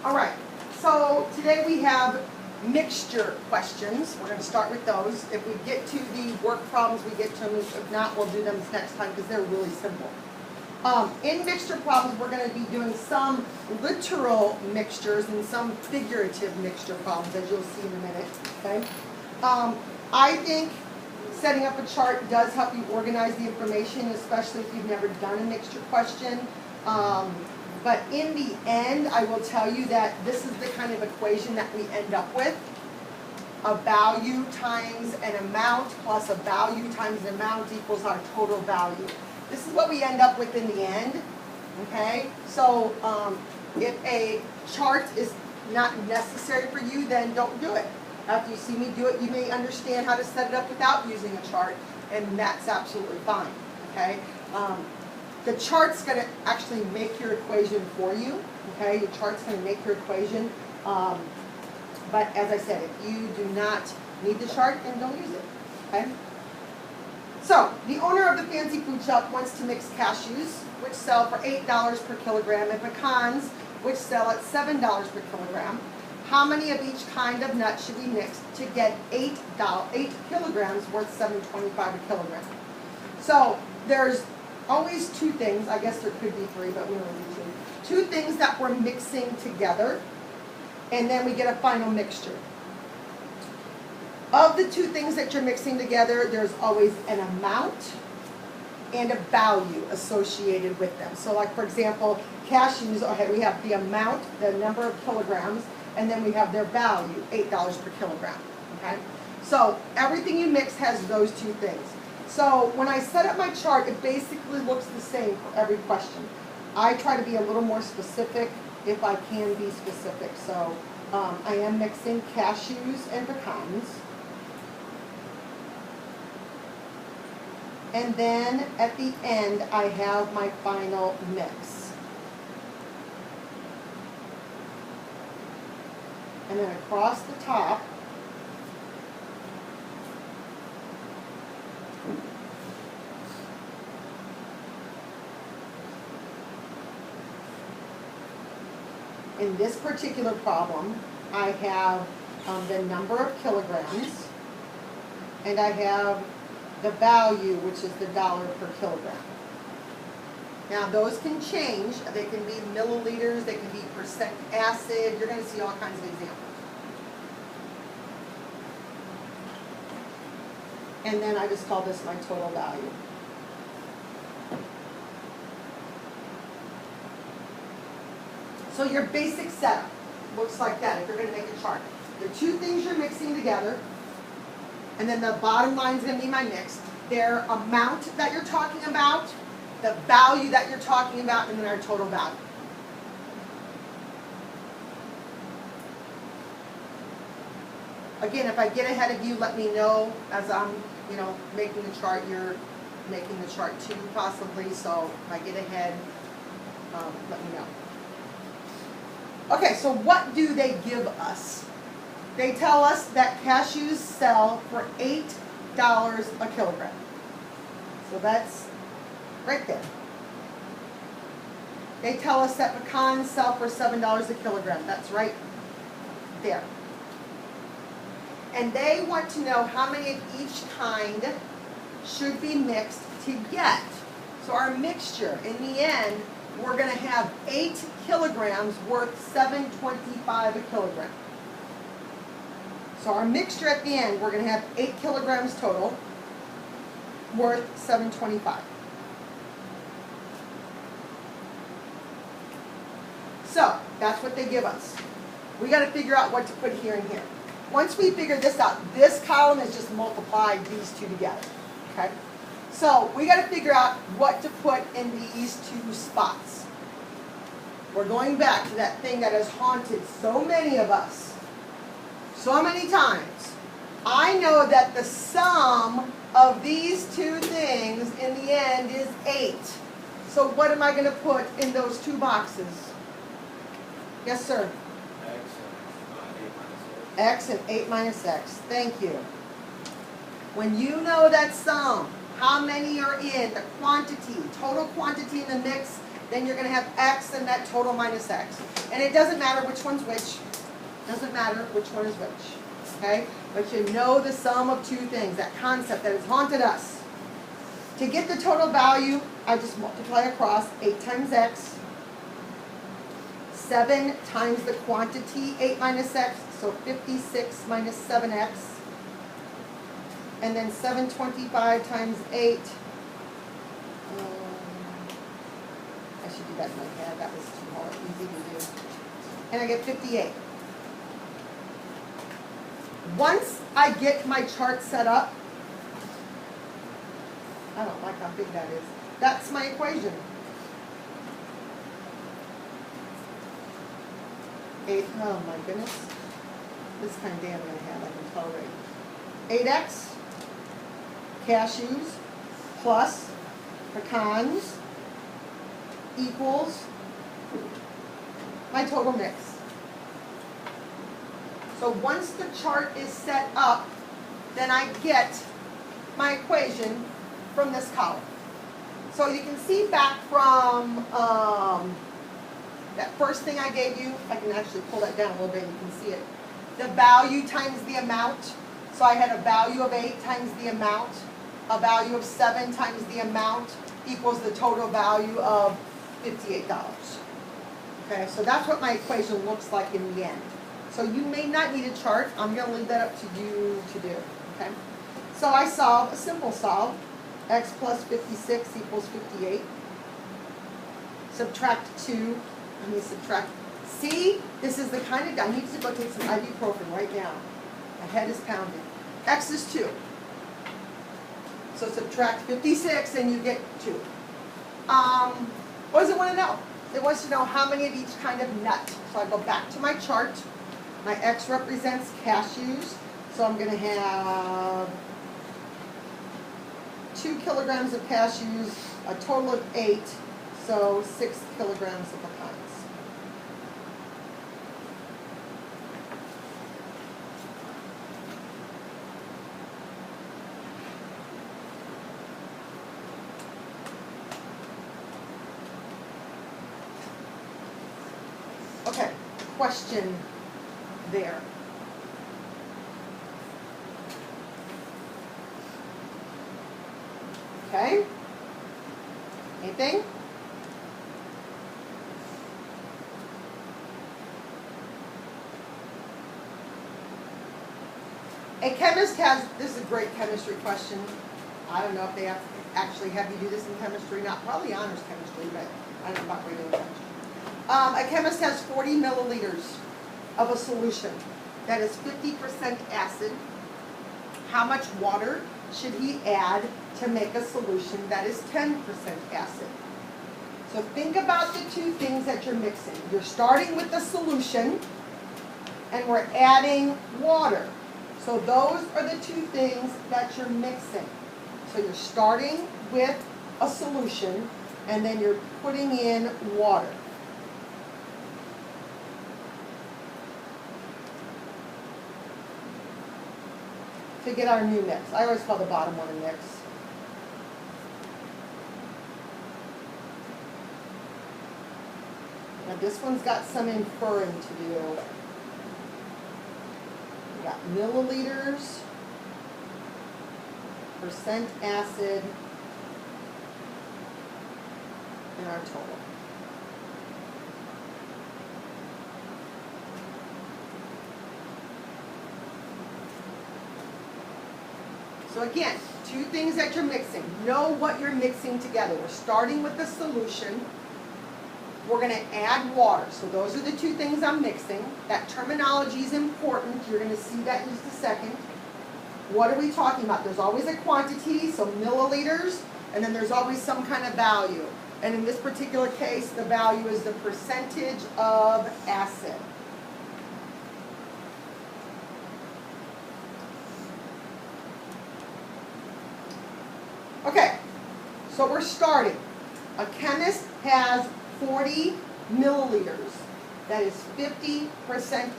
All right, so today we have mixture questions. We're going to start with those. If we get to the work problems, we get to them. If not, we'll do them next time because they're really simple. In mixture problems, we're going to be doing some literal mixtures and some figurative mixture problems, as you'll see in a minute. Okay. I think setting up a chart does help you organize the information, especially if you've never done a mixture question. But in the end, I will tell you that this is the kind of equation that we end up with. A value times an amount plus a value times an amount equals our total value. This is what we end up with in the end. Okay? So if a chart is not necessary for you, then don't do it. After you see me do it, you may understand how to set it up without using a chart, and that's absolutely fine. Okay? The chart's going to actually make your equation for you. Okay? Your chart's going to make your equation. But as I said, if you do not need the chart, then don't use it. Okay? So, the owner of the fancy food shop wants to mix cashews, which sell for $8 per kilogram, and pecans, which sell at $7 per kilogram. How many of each kind of nut should we mix to get 8 kilograms worth $7.25 a kilogram? So, there's always two things. I guess there could be three, but we only need two. Two things that we're mixing together, and then we get a final mixture. Of the two things that you're mixing together, there's always an amount and a value associated with them. So like, for example, cashews, okay, we have the amount, the number of kilograms, and then we have their value, $8 per kilogram. Okay? So everything you mix has those two things. So when I set up my chart, it basically looks the same for every question. I try to be a little more specific if I can be specific. So I am mixing cashews and pecans. And then at the end, I have my final mix. And then across the top, in this particular problem, I have the number of kilograms, and I have the value, which is the dollar per kilogram. Now those can change. They can be milliliters, they can be percent acid. You're going to see all kinds of examples. And then I just call this my total value. So your basic setup looks like that if you're going to make a chart. The two things you're mixing together, and then the bottom line is going to be my mix. Their amount that you're talking about, the value that you're talking about, and then our total value. Again, if I get ahead of you, let me know as I'm, making the chart. You're making the chart too, possibly. So if I get ahead, let me know. Okay, so what do they give us? They tell us that cashews sell for $8 a kilogram. So that's right there. They tell us that pecans sell for $7 a kilogram. That's right there. And they want to know how many of each kind should be mixed to get. So our mixture, in the end, we're going to have 8 kilograms worth $7.25 a kilogram. So our mixture at the end, we're going to have 8 kilograms total, worth $7.25. So that's what they give us. We got to figure out what to put here and here. Once we figure this out, this column is just multiplied these two together. Okay? So we got to figure out what to put in these two spots. We're going back to that thing that has haunted so many of us so many times. I know that the sum of these two things in the end is 8. So what am I going to put in those two boxes? Yes, sir? X and 8 minus X. Thank you. When you know that sum, how many are in, the quantity, total quantity in the mix, then you're going to have x and that total minus x. And it doesn't matter which one's which. Doesn't matter which one is which. Okay? But you know the sum of two things, that concept that has haunted us. To get the total value, I just multiply across 8 times x, 7 times the quantity, 8 minus x, so 56 minus 7x, and then 725 times 8. I should do that in my head, that was too hard, easy to do. And I get 58. Once I get my chart set up, I don't like how big that is. That's my equation. 8, oh my goodness. This kind of day I'm going to have, I can tell already. 8x, cashews, plus pecans, equals my total mix. So once the chart is set up, then I get my equation from this column. So you can see back from that first thing I gave you, I can actually pull that down a little bit and you can see it. The value times the amount. So I had a value of 8 times the amount, a value of 7 times the amount equals the total value of $58. Okay, so that's what my equation looks like in the end. So you may not need a chart. I'm going to leave that up to you to do. Okay, so I solve a simple solve. X plus 56 equals 58. Subtract 2. I mean subtract. See, this is the kind of, I need to go take some ibuprofen right now. My head is pounding. X is 2. So subtract 56 and you get 2. What does it want to know? It wants to know how many of each kind of nut. So I go back to my chart. My X represents cashews. So I'm going to have 2 kilograms of cashews, a total of 8, so 6 kilograms of pecans. Okay, question there. Okay? Anything? A chemist has, this is a great chemistry question. I don't know if they actually have you do this in chemistry, not probably honors chemistry, but I don't know about regular chemistry. A chemist has 40 milliliters of a solution that is 50% acid. How much water should he add to make a solution that is 10% acid? So think about the two things that you're mixing. You're starting with the solution and we're adding water. So those are the two things that you're mixing. So you're starting with a solution and then you're putting in water. To get our new mix. I always call the bottom one a mix. Now this one's got some inferring to do. We got milliliters, percent acid, and our total. So again, two things that you're mixing. Know what you're mixing together. We're starting with the solution. We're going to add water. So those are the two things I'm mixing. That terminology is important. You're going to see that in just a second. What are we talking about? There's always a quantity, so milliliters, and then there's always some kind of value. And in this particular case, the value is the percentage of acid. Okay, so we're starting. A chemist has 40 milliliters. That is 50%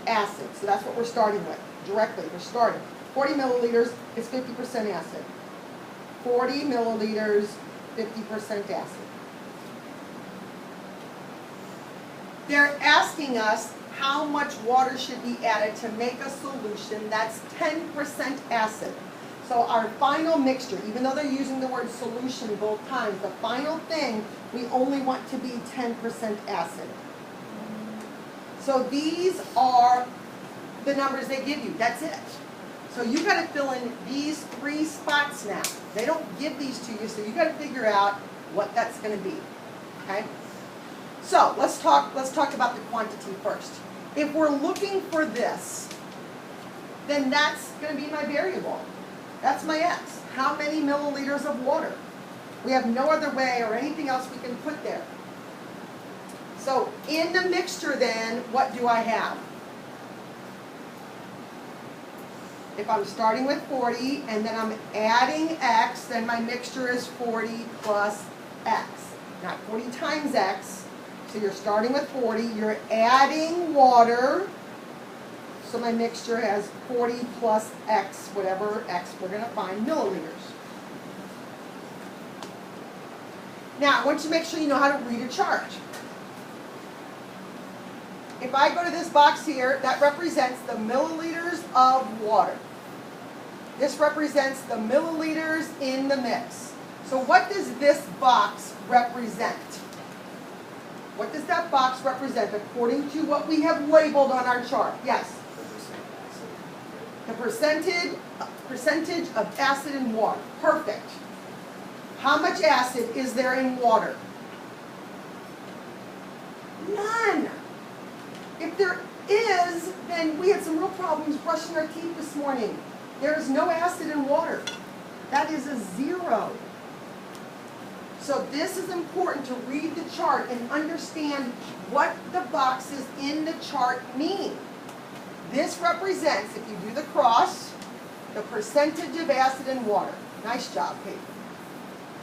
acid. So that's what we're starting with. Directly, we're starting. 40 milliliters is 50% acid. 40 milliliters, 50% acid. They're asking us how much water should be added to make a solution that's 10% acid. So our final mixture, even though they're using the word solution both times, the final thing we only want to be 10% acid. So these are the numbers they give you. That's it. So you got to fill in these 3 spots now. They don't give these to you, so you got to figure out what that's going to be. Okay? So let's talk about the quantity first. If we're looking for this, then that's going to be my variable. That's my x. How many milliliters of water? We have no other way or anything else we can put there. So in the mixture then, what do I have? If I'm starting with 40 and then I'm adding x, then my mixture is 40 plus x. Not 40 times x. So you're starting with 40, you're adding water. So my mixture has 40 plus x, whatever x we're going to find, milliliters. Now, I want you to make sure you know how to read a chart. If I go to this box here, that represents the milliliters of water. This represents the milliliters in the mix. So what does this box represent? What does that box represent according to what we have labeled on our chart? Yes? The percentage of acid in water. Perfect. How much acid is there in water? None. If there is, then we had some real problems brushing our teeth this morning. There is no acid in water. That is a 0. So this is important to read the chart and understand what the boxes in the chart mean. This represents, if you do the cross, the percentage of acid in water. Nice job, Kate.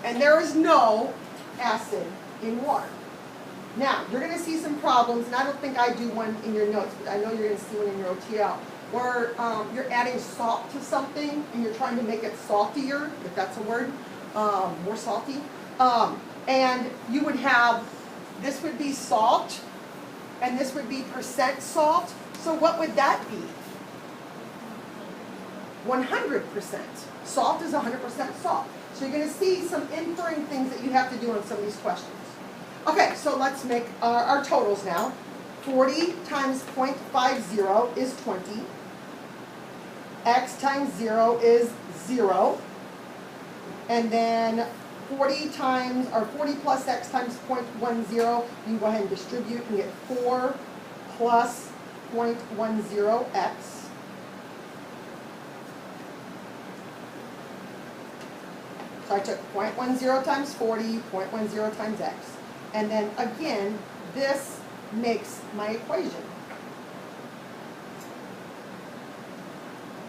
And there is no acid in water. Now, you're going to see some problems, and I don't think I do one in your notes, but I know you're going to see one in your OTL, where you're adding salt to something, and you're trying to make it saltier, if that's a word, more salty. And you would have, this would be salt, and this would be percent salt. So what would that be? 100%. Salt is 100% salt. So you're going to see some inferring things that you have to do on some of these questions. Okay, so let's make our totals now. 40 times 0.50 is 20. X times 0 is 0. And then 40 plus x times 0.10, you can go ahead and distribute and get 4 plus 0.10x. So I took 0.10 times 40, 0.10 times x. And then again, this makes my equation.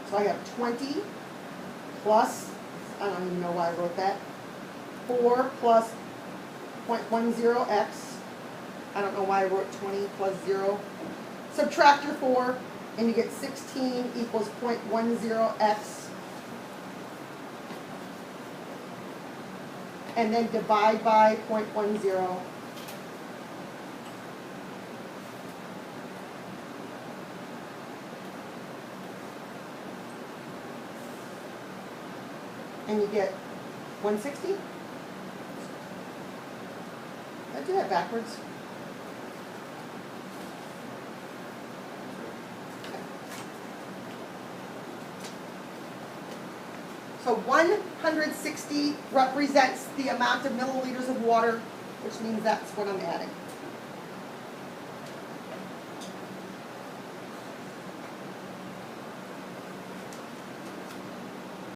So I have 20 plus, I don't even know why I wrote that, 4 plus 0.10x. I don't know why I wrote 20 plus 0. Subtract your 4, and you get 16 equals 0.10x. And then divide by 0.10. And you get 160? Did I do that backwards? Okay. So 160 represents the amount of milliliters of water, which means that's what I'm adding.